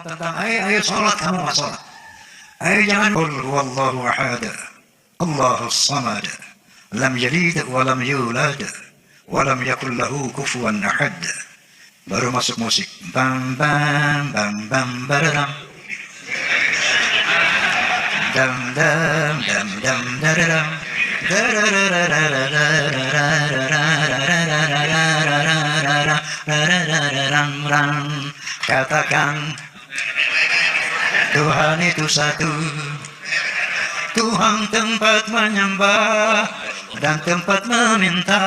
tentang ayo sholat kamu nggak sholat. Ayo jangan qul huwallahu ahad, Allahus samad, lam yalid wa lam yulad wa lam yakul lahu kufuwan ahad. Baru masuk musik. Bam bam bam bam baradam. Dam dam dam dam daradam. Katakan Tuhan itu satu, Tuhan tempat menyembah dan tempat meminta.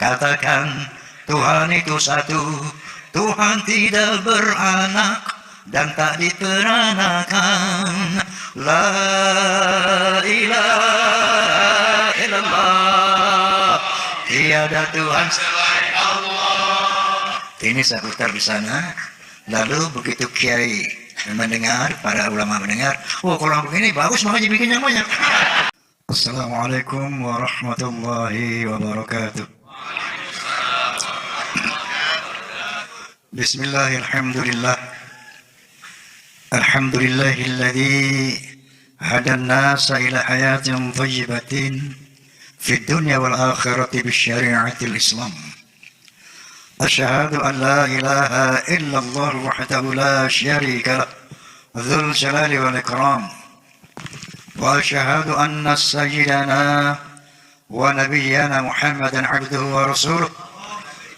Katakan Tuhan itu satu, Tuhan tidak beranak dan tak diperanakan. La ilaha illallah, tiada Tuhan selain Allah. Ini saya putar di sana. Lalu begitu kiai mendengar, para ulama mendengar, oh kalau begini bagus makanya bikin yang banyak. Assalamualaikum warahmatullahi wabarakatuh. Bismillahirrahmanirrahim. Alhamdulillahilladzi hadan nasa ila hayatin thayyibatin fid dunya wal akhirati bisyari'atil Islam. Asyhadu an la ilaha illallah wahdahu la syarika lah, dzul jalali wal ikram. Wa asyhadu anna sayyidana wa nabiyyana Muhammadan abduhu wa rasuluh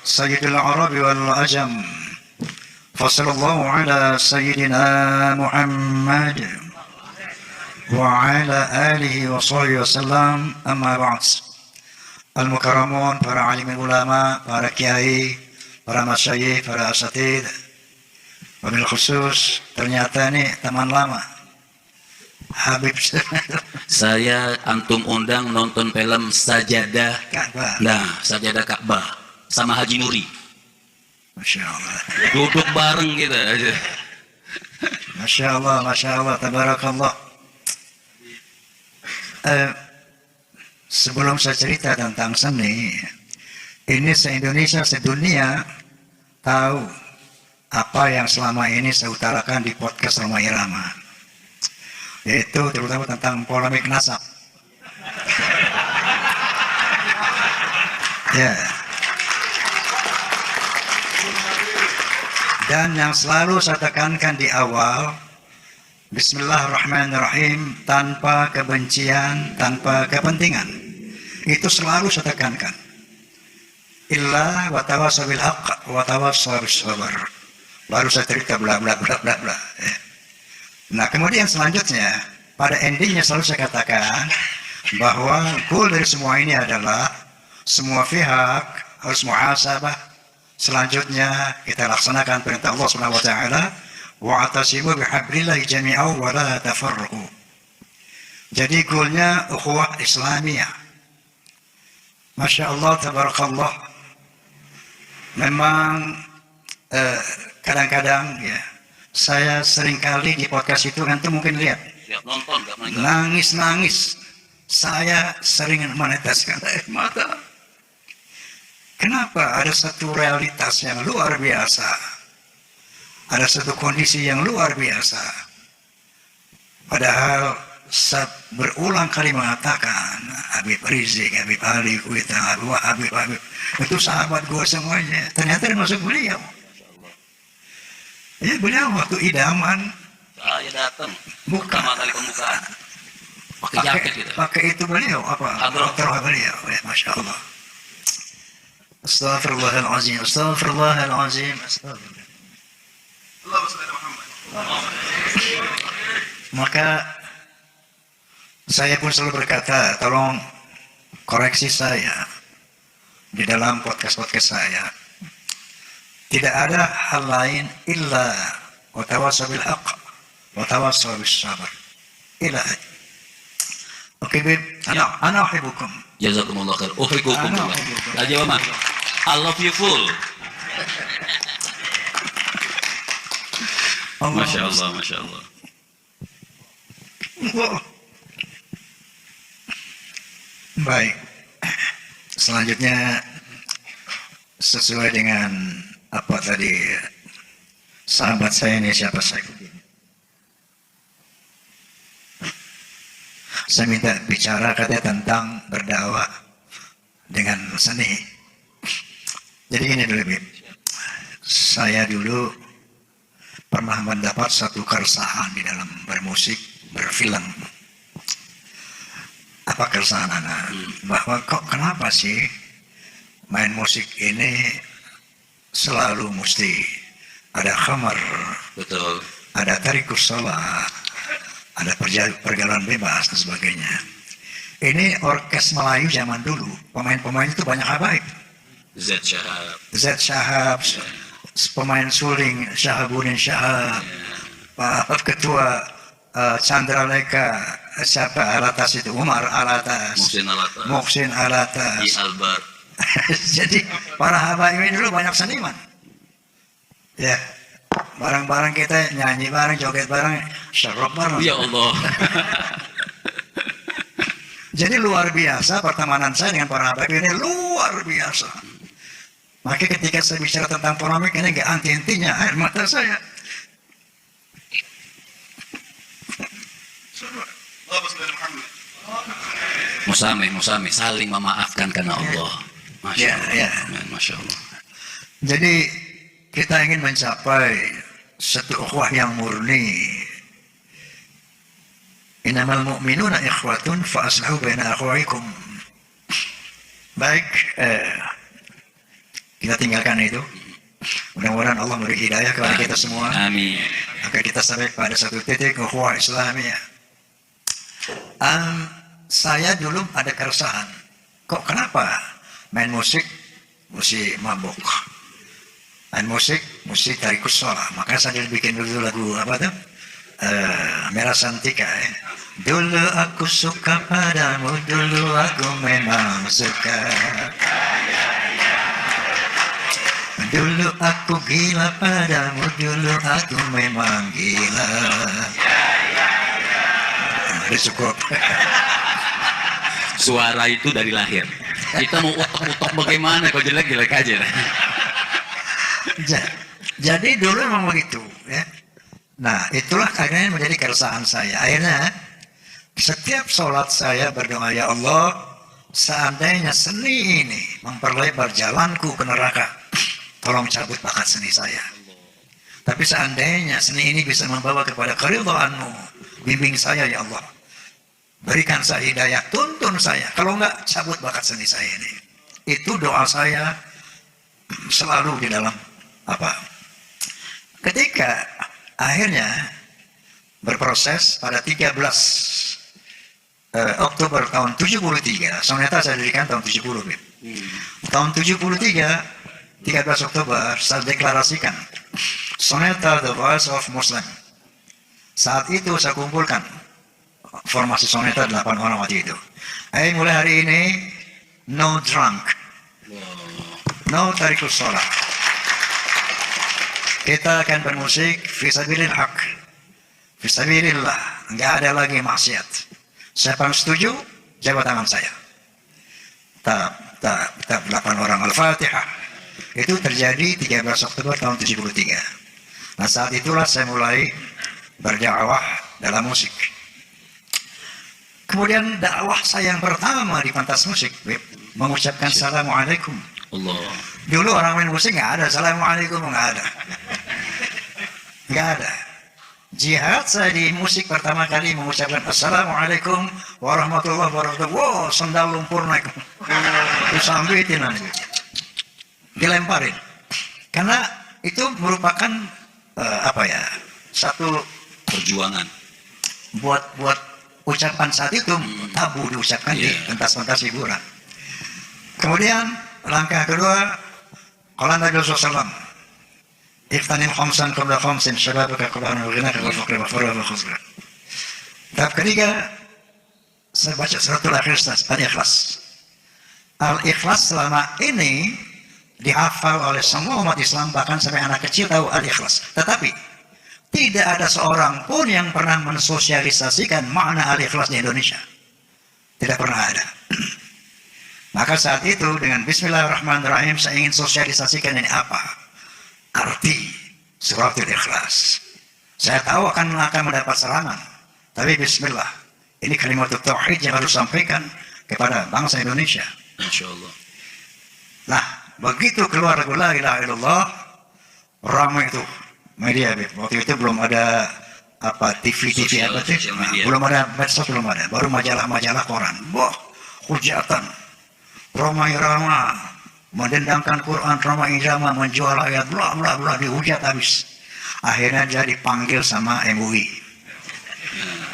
sayyidul arabi wal ajam. Fassallallahu ala sayyidina Muhammad wa ala alihi wa sahbihi wasallam, amma ba'd. Al-mukarramun, para alim ulama, para kiai, para masyayikh, para asatid, wabil khusus ternyata ini teman lama Habib. Saya antum undang nonton film Sajadah Ka'bah. Nah, Sajadah Ka'bah sama Haji Nuri. Masya Allah. Duduk bareng gitu aja. Masya Allah, tabarakallah. Sebelum saya cerita tentang seni, ini se-Indonesia, sedunia tahu apa yang selama ini saya utarakan di podcast Roma Irama, yaitu terutama tentang polemik nasab. Ya. Dan yang selalu saya tekankan di awal, Bismillahirrahmanirrahim, tanpa kebencian, tanpa kepentingan. Itu selalu saya tekankan. Illa wa tawassaw bil haqq wa tawassaw bis sabr. Baru saya cerita bla bla bla bla bla. Nah, kemudian selanjutnya pada endingnya selalu saya katakan bahwa goal dari semua ini adalah semua pihak harus muhasabah. Selanjutnya kita laksanakan perintah Allah Subhanahu wa taala, wa'tasimu bihablillahi jami'an wa la tafarraqu. Jadi goalnya ukhuwah Islamiyah. Masya Allah, tabarakallah. Memang kadang-kadang ya, saya seringkali di podcast itu kan tuh mungkin lihat nangis-nangis. Saya sering meneteskan air mata. Kenapa? Ada satu realitas yang luar biasa. Ada satu kondisi yang luar biasa. Padahal saya berulang kali mengatakan Habib Rizik, Habib Ali, Kuita, Habib, itu sahabat gue semuanya. Ternyata termasuk beliau. Ya, beliau waktu idaman. Saya datang. Bukan. Kali pembukaan. Pakai jaket gitu. Pakai itu beliau apa? Terah beliau. Ya, Masya Allah. Astaghfirullahaladzim. Astaghfirullahaladzim. Astaghfirullah. Maka saya pun selalu berkata, tolong koreksi saya di dalam podcast saya. Tidak ada hal lain illa wa tawassaw bil haqq wa tawassaw bis sabr. Ila. Oke, Bib. Ana uhibbukum. Jazakumullah khair. Uhibbukum. Aja Mama. I love you full. Masya Allah, Masya Allah. Baik. Selanjutnya sesuai dengan apa tadi sahabat saya ini siapa Saifuddin. Saya minta bicara katanya tentang berdakwah dengan seni. Jadi ini dulu, Bib. Saya dulu pernah mendapat satu keresahan di dalam bermusik, berfilm. Apa keresahan anak? Bahwa kok kenapa sih main musik ini selalu mesti ada khamar, Betul. ada tarikus sholat, ada perjalanan bebas dan sebagainya. Ini orkes Melayu zaman dulu, pemain-pemain itu banyak habaib. Z Syahab. Z Syahab, pemain suling Syahabuddin Syahab, Pak Ketua Chandra Leka, siapa Alatas itu, Umar Alatas, Muhsin Alatas, Di Albar. Jadi para habaib ini dulu banyak seniman. Ya, barang-barang kita nyanyi bareng, joget bareng, syarok bareng. Ya Allah. Jadi luar biasa pertemanan saya dengan para habaib ini, luar biasa. Maka ketika saya bicara tentang polemik ini gak anti-intinya air mata saya. Musami, saling memaafkan karena Allah. Masya Allah. Ya. Masya Allah. Jadi kita ingin mencapai satu ukhuwah yang murni. Innamal mu'minuna ikhwatun fa aslihu baina akhwaikum. Baik, kita tinggalkan itu. Mudah-mudahan Allah memberi hidayah kepada kita semua. Amin. Maka kita sampai pada satu titik ukhuwah Islamiyah. Saya dulu ada keresahan. Kok kenapa main musik mesti mabuk? Main musik mesti tarikus sholat. Maka saya bikin dulu lagu apa tuh? Merah Santika. Dulu aku suka padamu, dulu aku memang suka. Dulu aku gila padamu, dulu aku memang gila. Udah cukup. Suara itu dari lahir. Kita mau utok-utok bagaimana? Kalau jelek-jelek aja. Jadi dulu memang begitu, ya. Nah, itulah akhirnya menjadi keresahan saya. Akhirnya setiap sholat saya berdoa, ya Allah, seandainya seni ini memperlebar jalanku ke neraka, tolong cabut bakat seni saya. Tapi seandainya seni ini bisa membawa kepada keridhaan-Mu, bimbing saya ya Allah. Berikan saya hidayah, tuntun saya. Kalau enggak, cabut bakat seni saya ini. Itu doa saya selalu di dalam apa? Ketika akhirnya berproses pada 13 Oktober tahun 73, soneta saya dirikan tahun 70. Tahun 73, 13 Oktober, saya deklarasikan soneta The Voice of Muslim. Saat itu saya kumpulkan formasi soneta 8 orang waktu itu. Mulai hari ini, no drunk, no tarikus sholat. Kita akan bermusik fisabilil haq, fisabilillah, nggak ada lagi maksiat. Siapa yang setuju, jabat tangan saya. Tak 8 orang Al-Fatihah. Itu terjadi 13 Oktober tahun 73. Nah, saat itulah saya mulai berdakwah dalam musik. Kemudian dakwah saya yang pertama di pentas musik, mengucapkan Assalamualaikum. Allah. Dulu orang main musik nggak ada Assalamualaikum, nggak ada. Nggak ada. Jihad saya di musik pertama kali mengucapkan Assalamualaikum warahmatullahi wabarakatuh. Wow, sendal lumpur naik. Disambitin nanti. Dilemparin. Karena itu merupakan satu Perjuangan. buat ucapan saat itu tabu diucapkan di pentas-pentas hiburan. Kemudian langkah kedua, qala Nabi sallallahu alaihi wasallam, "Iftanil khamsan qabla khamsin, syababaka qabla an yughinaka wal faqra wal faragha wal khuzra." Tahap ketiga, saya baca suratul Al-Ikhlas. Al-Ikhlas selama ini dihafal oleh semua umat Islam, bahkan sampai anak kecil tahu Al-Ikhlas. Tetapi tidak ada seorang pun yang pernah mensosialisasikan makna Al-Ikhlas di Indonesia. Tidak pernah ada. Maka saat itu dengan Bismillahirrahmanirrahim saya ingin sosialisasikan ini apa arti Suratul Ikhlas. Saya tahu akan mendapat serangan, tapi bismillah. Ini kalimat tauhid yang harus sampaikan kepada bangsa Indonesia. Insya Allah. Nah, begitu keluar lagu la ilaha illallah, ramai itu media. Waktu itu belum ada TV apa sih? Belum ada medsos, belum ada. Baru majalah-majalah koran. Wah, hujatan. Ramai-ramai mendendangkan Quran, ramai irama, menjual ayat, bla bla bla, dihujat habis. Akhirnya dia dipanggil sama MUI.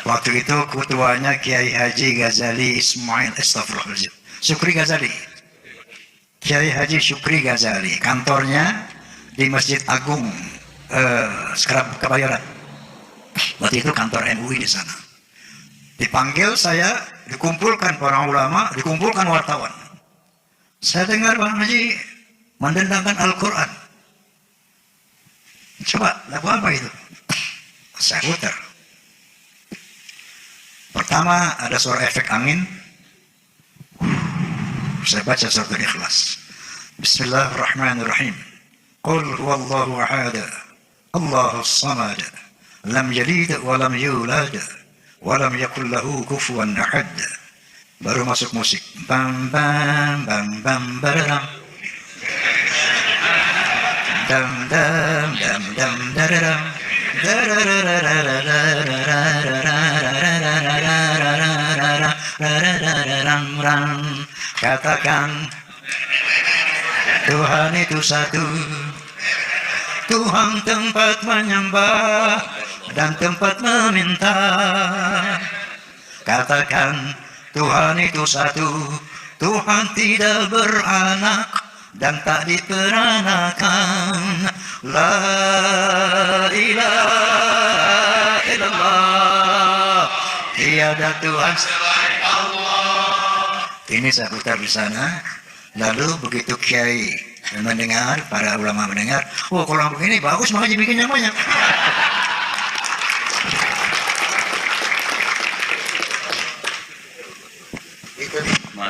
Waktu itu ketuanya Kiai Haji Ghazali Ismail, astagfirullahaladzim, Syukri Ghazali. Kiai Haji Syukri Ghazali, kantornya di Masjid Agung Kebayoran. Waktu itu kantor MUI di sana. Dipanggil saya, dikumpulkan para ulama, dikumpulkan wartawan. Saya dengar Bang Haji mendendangkan Al-Quran. Coba, lagu apa itu? Saya putar. Pertama ada suara efek angin. Saya baca suratul Ikhlas. Bismillahirrahmanirrahim. Qul huwallahu ahad, Allahus samad, lam yalid wa lam yulad, wa lam yakul lahu kufuwan ahad. Baru masuk musik. Bam bam bam bam badam. Dam dam dam dam dadam. Katakan Tuhan itu satu, Tuhan tempat menyembah dan tempat meminta. Katakan Tuhan itu satu, Tuhan tidak beranak dan tak diperanakan. La ilaha illallah, tiada Tuhan selain Allah. Ini saya putar di sana. Lalu begitu Kiai mendengar, para ulama mendengar, oh kalau begini bagus, makanya bikin yang banyak.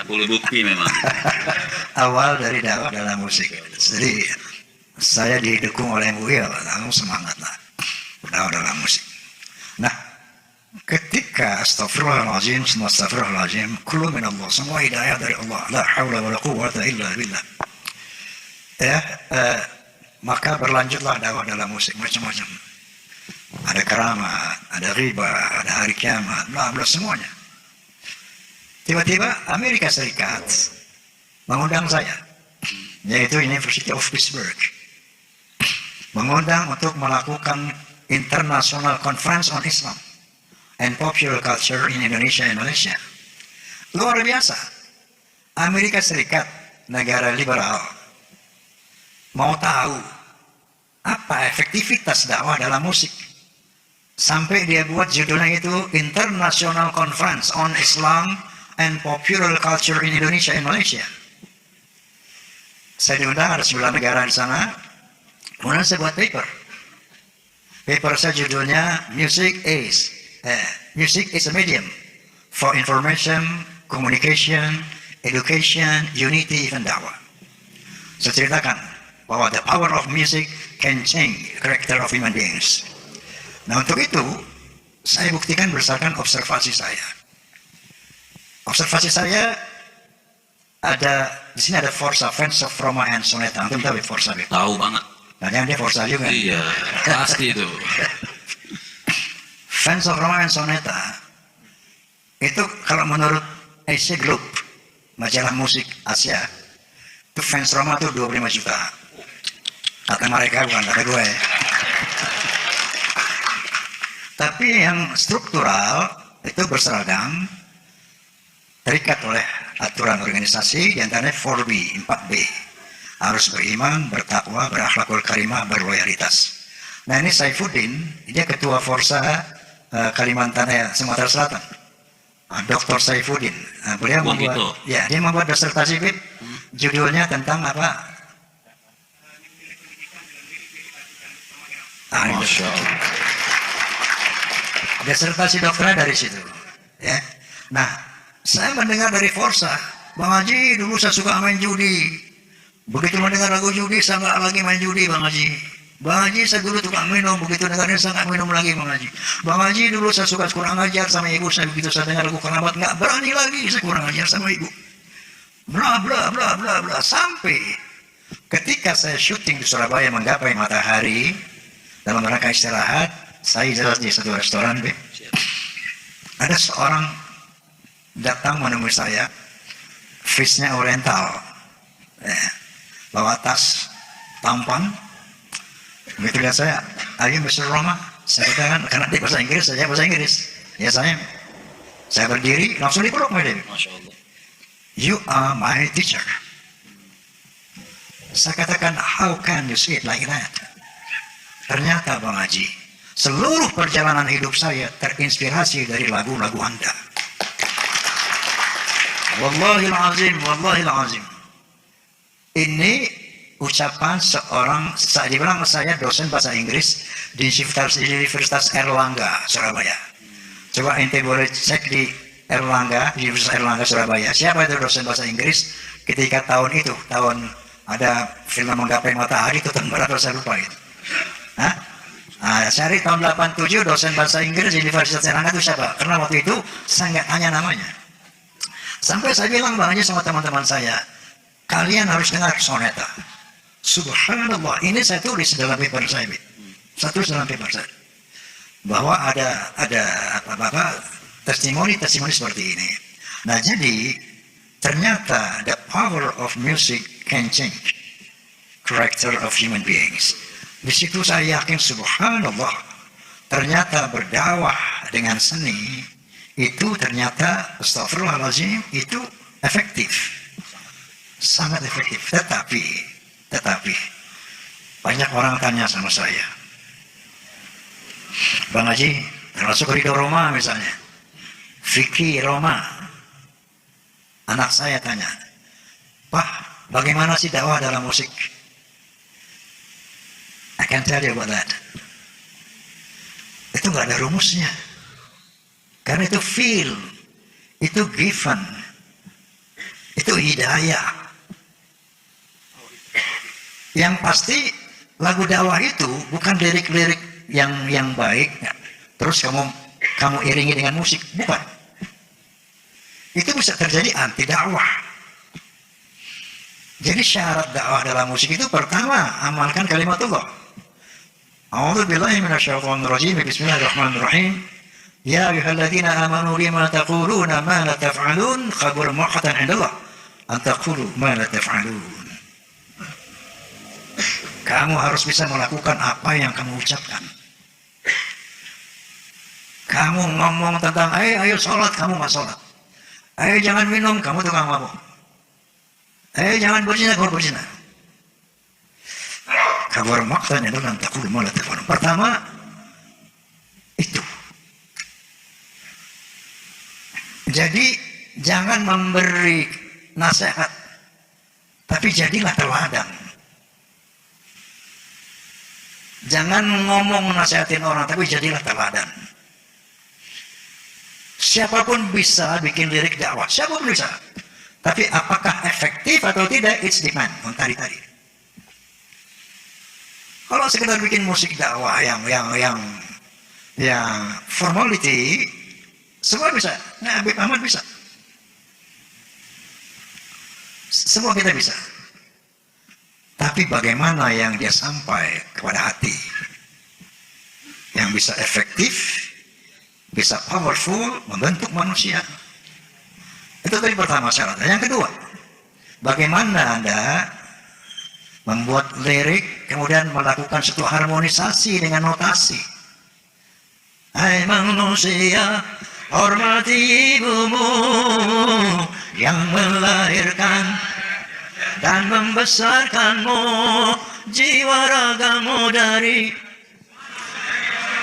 Boleh bukti memang. Awal dari dakwah dalam musik. Jadi saya didukung oleh MUI, langsung semangatlah dakwah dalam musik. Nah, ketika astagfirullahaladzim, kullu min Allah, semua hidayah dari Allah, la hawla wa la quwwata illa billah. Maka berlanjutlah dakwah dalam musik macam-macam. Ada keramat, ada riba, ada hari kiamat, bla bla semuanya. Tiba-tiba Amerika Serikat mengundang saya, yaitu University of Pittsburgh, mengundang untuk melakukan International Conference on Islam and Popular Culture in Indonesia and Malaysia. Luar biasa. Amerika Serikat, negara liberal, mau tahu apa efektivitas dakwah dalam musik. Sampai dia buat judulnya itu International Conference on Islam and Popular Culture in Indonesia and Malaysia. Saya diundang, ada 9 negara di sana. Kemudian saya buat paper. Paper saya judulnya Music is a medium for information, communication, education, unity, and dakwah. Saya ceritakan bahwa the power of music can change the character of human beings. Nah, untuk itu saya buktikan berdasarkan observasi saya. Observasi saya ada di sini, ada Forza, Fans of Roma and Soneta. Antum tahu Forza? Tahu banget. Nah, yang dia Forza juga. Iya, pasti itu. Fans of Roma and Soneta itu kalau menurut Asia Globe, majalah musik Asia, itu fans Roma itu 25 juta. Kata mereka, bukan kata gue. Tapi yang struktural itu berseragam, terikat oleh aturan organisasi, diantaranya 4B. Harus beriman, bertakwa, berakhlakul karimah, berloyalitas. Nah, ini Saifuddin, dia ketua Forza Kalimantan, Sumatera Selatan. Dr. Saifuddin. Beliau membuat, ya, dia membuat disertasi bib, judulnya tentang apa? Masya Allah. Disertasi dokternya dari situ. Ya. Nah, saya mendengar dari Forza, Bang Haji, dulu saya suka main judi. Begitu mendengar lagu judi, saya nggak lagi main judi, Bang Haji. Bang Haji saya dulu tukang minum, begitu dengarnya saya nggak minum lagi Bang Haji. Bang Haji dulu saya suka kurang ajar sama ibu saya, begitu saya dengar lagu keramat nggak berani lagi saya kurang ajar sama ibu. Bla bla bla bla bla, sampai ketika saya syuting di Surabaya menggapai matahari dalam rangka istirahat, saya jelas di satu restoran, ada seorang datang menemui saya, face-nya oriental, bawa tas tampan. Begitu lihat saya, ayo Mr. Roma, saya katakan karena dia bahasa Inggris, saya bahasa Inggris. Ya saya berdiri langsung dipeluk dia. Masya Allah. You are my teacher. Saya katakan, how can you say it like that? Ternyata Bang Haji, seluruh perjalanan hidup saya terinspirasi dari lagu-lagu Anda. Wallahil azim, wallahil azim. Ini ucapan seorang, dibilang saya dosen bahasa Inggris di Universitas Erlangga, Surabaya. Coba ente boleh cek di Erlangga, di Universitas Erlangga, Surabaya. Siapa itu dosen bahasa Inggris ketika tahun itu, tahun ada film Menggapai Matahari itu tahun berapa saya lupa itu. Hah? Nah, cari tahun 87 dosen bahasa Inggris di Universitas Erlangga itu siapa? Karena waktu itu saya nggak tanya namanya. Sampai saya bilang Bang Haji sama teman-teman saya, kalian harus dengar soneta. Subhanallah, ini saya tulis dalam paper saya, dalam paper saya, bahwa ada apa testimoni seperti ini. Nah jadi ternyata the power of music can change character of human beings. Di situ saya yakin subhanallah, ternyata berdakwah dengan seni itu ternyata astagfirullahaladzim itu efektif, sangat efektif. Tetapi banyak orang tanya sama saya, Bang Haji, termasuk Ridho Roma misalnya, Vicky Roma, anak saya tanya, Pak, bagaimana sih dakwah dalam musik? I can tell you about that. Itu nggak ada rumusnya, karena itu feel, itu given, itu hidayah. Yang pasti lagu dakwah itu bukan lirik-lirik yang baik, terus kamu iringi dengan musik, bukan. Itu bisa terjadi anti dakwah. Jadi syarat dakwah dalam musik itu pertama amalkan kalimatullah. A'udzubillahi minasyaitonir rajim. Bismillahirrahmanirrahim. Ya ayyuhalladzina amanu lima taquluna ma la taf'alun, khabur muqatan 'indallah an taqulu ma la taf'alun. Kamu harus bisa melakukan apa yang kamu ucapkan. Kamu ngomong tentang, ayo sholat, kamu nggak sholat. Ayo jangan minum, kamu tukang mabuk. Ayo jangan berzina, kamu berzina. Kabar maksanya dalam takul malah telepon. Pertama, itu. Jadi, jangan memberi nasihat, tapi jadilah teladan. Jangan ngomong nasihatin orang, tapi jadilah teladan. Siapapun bisa bikin lirik dakwah, siapapun bisa. Tapi apakah efektif atau tidak, it's demand. Tadi. Kalau sekedar bikin musik dakwah yang formality, semua bisa. Nah, Habib Ahmad bisa. Semua kita bisa. Tapi bagaimana yang dia sampai kepada hati, yang bisa efektif, bisa powerful, membentuk manusia. Itu tadi pertama syaratnya. Yang kedua, bagaimana Anda membuat lirik, kemudian melakukan suatu harmonisasi dengan notasi. Hai manusia, hormati ibumu yang melahirkan dan membesarkanmu, jiwa ragamu dari.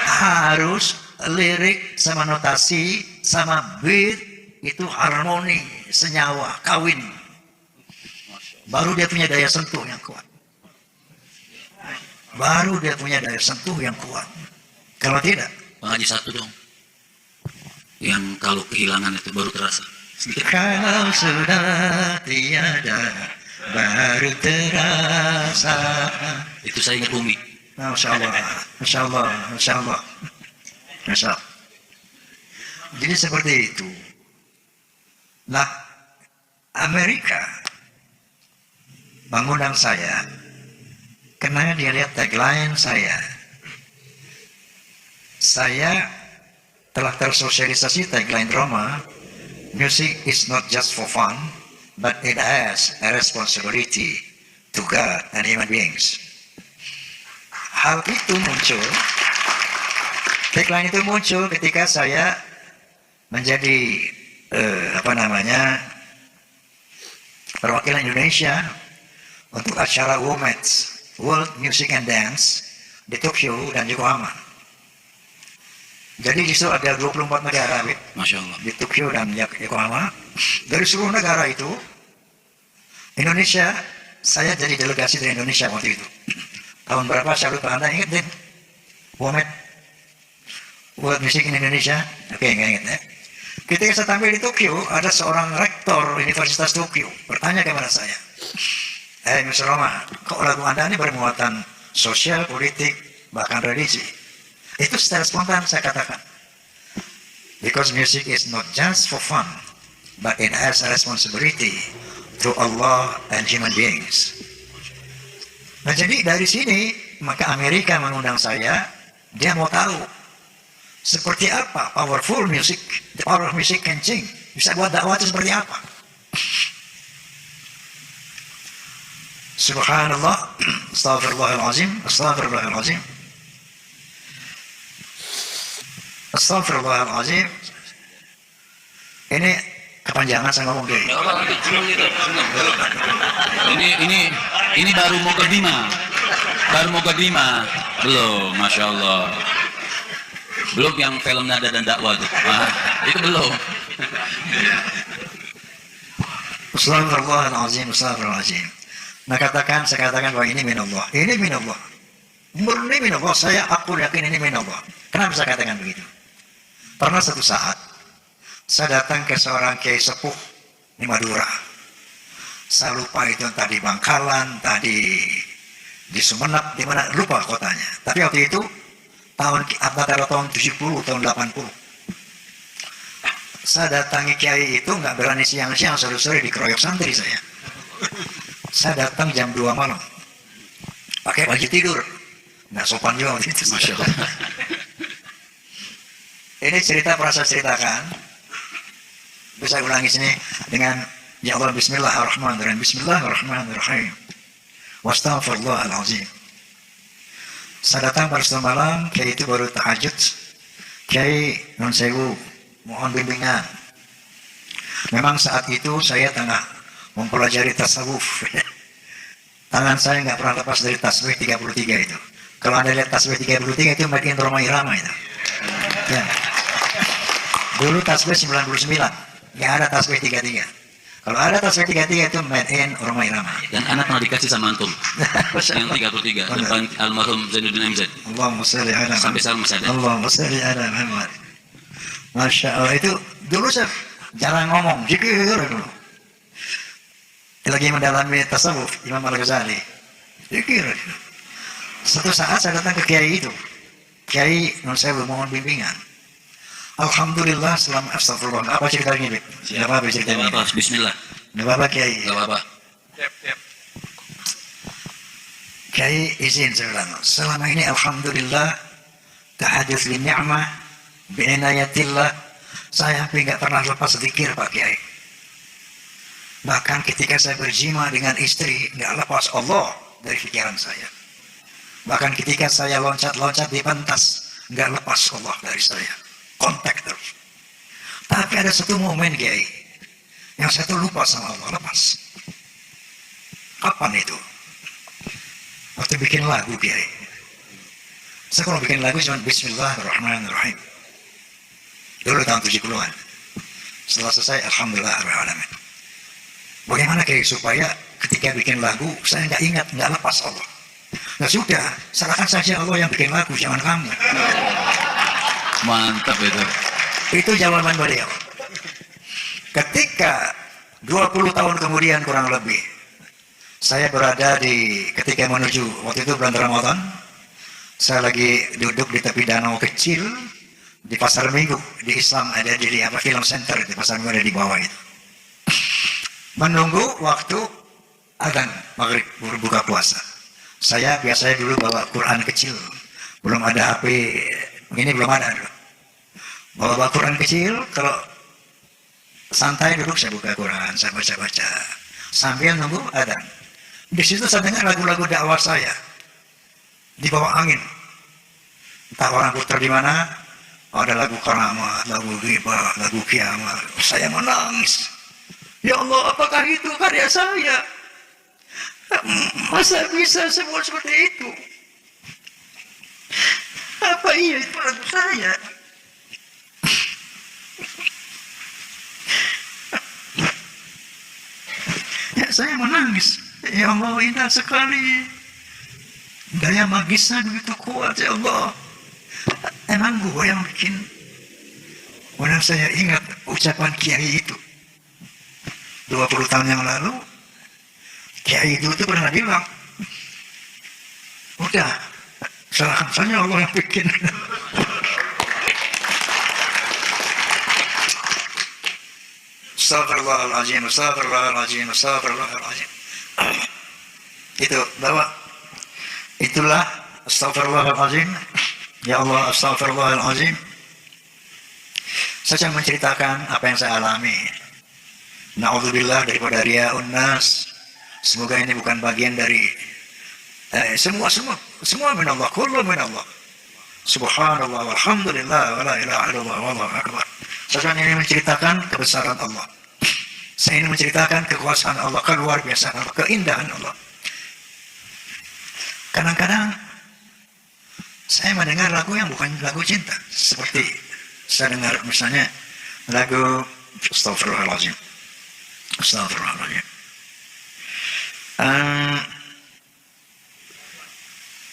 Harus lirik sama notasi sama beat itu harmoni, senyawa, kawin. Baru dia punya daya sentuh yang kuat. Kalau tidak, Bang Haji satu dong, yang kalau kehilangan itu baru terasa. kalau sudah tiada baru terasa. Itu saya ingat Umi. Masya Allah, Masya Allah, Masya Allah, Masya Allah. Jadi seperti itu. Nah, Amerika mengundang saya karena dia lihat tagline saya. Saya telah tersosialisasi tagline Roma, music is not just for fun, but it has a responsibility to God and human beings. Hal itu muncul, tagline itu muncul ketika saya menjadi perwakilan Indonesia untuk acara WOMEDS, World Music and Dance di Tokyo dan Yokohama. Jadi di situ ada 24 negara, Masya Allah. di Tokyo dan Yokohama. Dari seluruh negara itu, Indonesia, saya jadi delegasi dari Indonesia waktu itu. Tahun berapa saya lupa, Anda ingat deh? WOMED, World Music in Indonesia? Oke, nggak ingat ya. Ketika saya tampil di Tokyo, ada seorang rektor Universitas Tokyo bertanya kepada saya, Mr. Roma, kok lagu Anda ini bermuatan sosial, politik, bahkan religi? Itu secara spontan saya katakan, because music is not just for fun, but it has a responsibility to Allah and human beings. Nah, jadi dari sini maka Amerika mengundang saya, dia mau tahu seperti apa powerful music, the power of music can change, bisa buat dakwah itu seperti apa. Subhanallah, astaghfirullahalazim, astaghfirullahalazim, astaghfirullahalazim. Ini kepanjangan saya ngomong kayak Ini baru mau kedima, belum, Masya Allah. Belum yang film nada dan dakwah tuh. Itu belum. Astagfirullahaladzim, astagfirullahaladzim. Nah, saya katakan bahwa ini minallah. Ini minallah. Murni minallah. Aku yakin ini minallah. Kenapa saya katakan begitu? Pernah satu saat, saya datang ke seorang kiai sepuh di Madura. Saya lupa itu entah di Bangkalan, tadi di Sumeneb, di mana, lupa kotanya. Tapi waktu itu, antara tahun 70, tahun 80. Saya datangi kiai itu nggak berani siang-siang, sore-sore dikeroyok santri saya. Saya datang jam 2 malam, pakai baju tidur, nggak sopan juga waktu itu. Masya Allah. Ini cerita pernah saya ceritakan, bisa ulangi sini dengan ya Allah, Bismillahirrahmanirrahim, Bismillahirrahmanirrahim, Wastaghfirullahalazim. Saya datang pada suatu malam, kiai itu baru tahajud. Kiai non sewu, mohon bimbingan. Memang saat itu saya tengah mempelajari tasawuf. Tangan saya nggak pernah lepas dari tasbih 33 itu. Kalau Anda lihat tasbih 33 itu makin Roma Irama itu. Ya. Dulu tasbih 99, nggak ada tasbih 33. Kalau ada tasbih 33 itu made in Roma Irama. Dan anak pernah dikasih sama antum. Yang 33 depan almarhum Zainuddin MZ. Allahumma shalli ala Muhammad. Sampai sekarang masih ada. Allahumma shalli ala Muhammad. Masya Allah, itu dulu saya jarang ngomong, zikir dulu. Lagi mendalami tasawuf Imam Al-Ghazali, zikir. Suatu saat saya datang ke kiai itu, kiai non saya mohon bimbingan. Alhamdulillah, selama astagfirullah. Apa cerita ini? Tidak apa-apa cerita ini. Bismillah. Tidak apa-apa kiai. Tidak apa-apa. Kiai izin saya bilang, selama ini alhamdulillah tahadits bin ni'mah bi'inayatillah, saya hampir nggak pernah lepas zikir Pak Kiai. Bahkan ketika saya berjima dengan istri, nggak lepas Allah dari pikiran saya. Bahkan ketika saya loncat-loncat di pentas, nggak lepas Allah dari saya. Kontak terus. Tapi ada satu momen Kiai, yang saya tuh lupa sama Allah, lepas. Kapan itu? Waktu bikin lagu Kiai. Saya kalau bikin lagu cuma Bismillahirrahmanirrahim. Dulu tahun 70-an. Setelah selesai, Alhamdulillahirrahmanirrahim. Bagaimana Kiai supaya ketika bikin lagu, saya nggak ingat, nggak lepas Allah. Nah sudah, serahkan saja Allah yang bikin lagu, jangan kamu. Mantap itu. Itu jawaban beliau. Ketika 20 tahun kemudian kurang lebih, saya berada ketika menuju, waktu itu bulan Ramadan, Saya lagi duduk di tepi danau kecil di pasar Minggu. Di Islam ada di film center di pasar Minggu, ada di bawah itu. Menunggu waktu adzan maghrib berbuka puasa. Saya biasanya dulu bawa Quran kecil, belum ada HP, ini belum ada. Bawa Quran kecil, kalau santai duduk saya buka Quran, saya baca-baca sambil nunggu adzan. Di situ saya dengar lagu-lagu dakwah saya di bawah angin. Entah orang putar di mana, ada lagu karamat, lagu ghibah, lagu kiamat. Saya menangis. Ya Allah, apakah itu karya saya? Masa bisa semua seperti itu? Apa iya itu lagu saya? Ya, saya menangis. Ya Allah, indah sekali. Daya magisnya begitu kuat, ya Allah. Emang gue yang bikin. Kemudian saya ingat ucapan Kiai itu. 20 tahun yang lalu, Kiai itu pernah bilang, udah, serahkan saja Allah yang bikin. Astagfirullahaladzim, astagfirullahaladzim, astagfirullahaladzim. Itu bahwa itulah astagfirullahaladzim. Ya Allah, astagfirullahaladzim. Saya menceritakan apa yang saya alami. Na'udzubillah daripada riya'un nas. Semoga ini bukan bagian dari semua min Allah, kullu min Allah. Subhanallah walhamdulillah wa la ilaha illallah wallahu akbar. Saya ini menceritakan kebesaran Allah. Saya ingin menceritakan kekuasaan Allah, keluar biasa Allah, keindahan Allah. Kadang-kadang saya mendengar lagu yang bukan lagu cinta. Seperti saya dengar misalnya lagu Astagfirullahaladzim. Astagfirullahaladzim.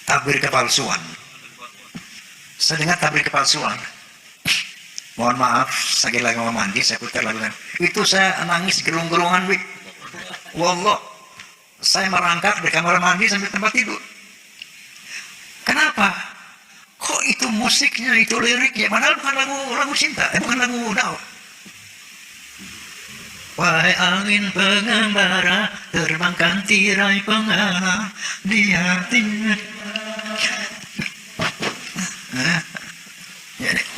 Tabir kepalsuan. Saya dengar tabir kepalsuan. Mohon maaf, saya lagi mau mandi, saya putar lagu itu saya nangis gerung-gerungan, wallah, saya merangkak di kamar mandi sambil tempat tidur. Kenapa? Kok itu musiknya, itu liriknya, padahal bukan lagu cinta, bukan lagu dakwah. Wahai angin pengembara, terbangkan tirai pengalam di hatinya.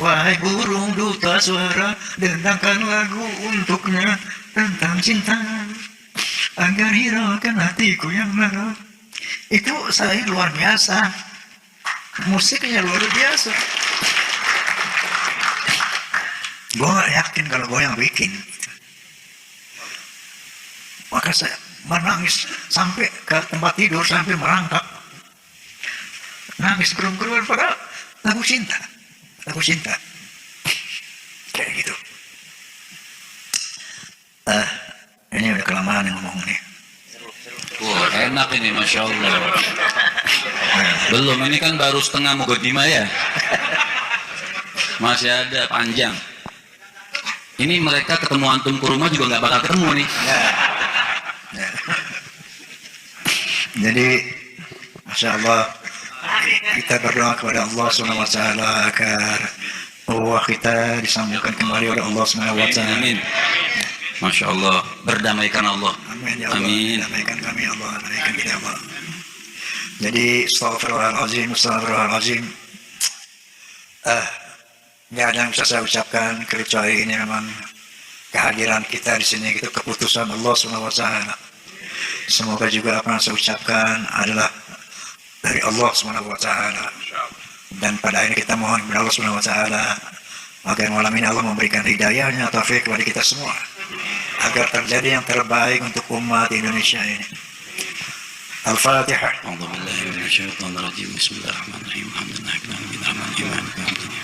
Wahai burung duta suara, dendangkan lagu untuknya tentang cinta, agar hiraukan hatiku yang lara. Itu saya luar biasa, musiknya luar biasa. Gue gak yakin kalau gue yang bikin. Maka saya menangis sampai ke tempat tidur, sampai merangkak. Nangis kerum-keruman pada lagu cinta. Lagu cinta. Kayak gitu. Ini udah kelamaan yang ngomong nih. Wah, enak ini, Masya Allah. Belum, ini kan baru setengah muqaddimah ya. Masih ada panjang. Ini mereka ketemu antum ke rumah juga nggak bakal ketemu nih. Ya. Jadi, Masya Allah, kita berdoa kepada Allah SWT agar Allah kita disambungkan kembali oleh Allah SWT. Amin. Masya Allah, berdamaikan Allah. Amin ya Allah. Amin. Damaikan kami Allah, damaikan kita Allah. Jadi, astagfirullahaladzim, astagfirullahaladzim. Nggak ada yang bisa saya ucapkan kecuali ini memang kehadiran kita di sini, itu keputusan Allah SWT. Semoga juga apa yang saya ucapkan adalah dari Allah SWT. Dan pada akhirnya kita mohon kepada Allah SWT agar malam ini Allah memberikan hidayahnya, taufik kepada kita semua, agar terjadi yang terbaik untuk umat Indonesia ini. Al-Fatihah. A'udzu billahi minasyaitonir rajim. Bismillahirrahmanirrahim. Alhamdulillahirabbil alamin.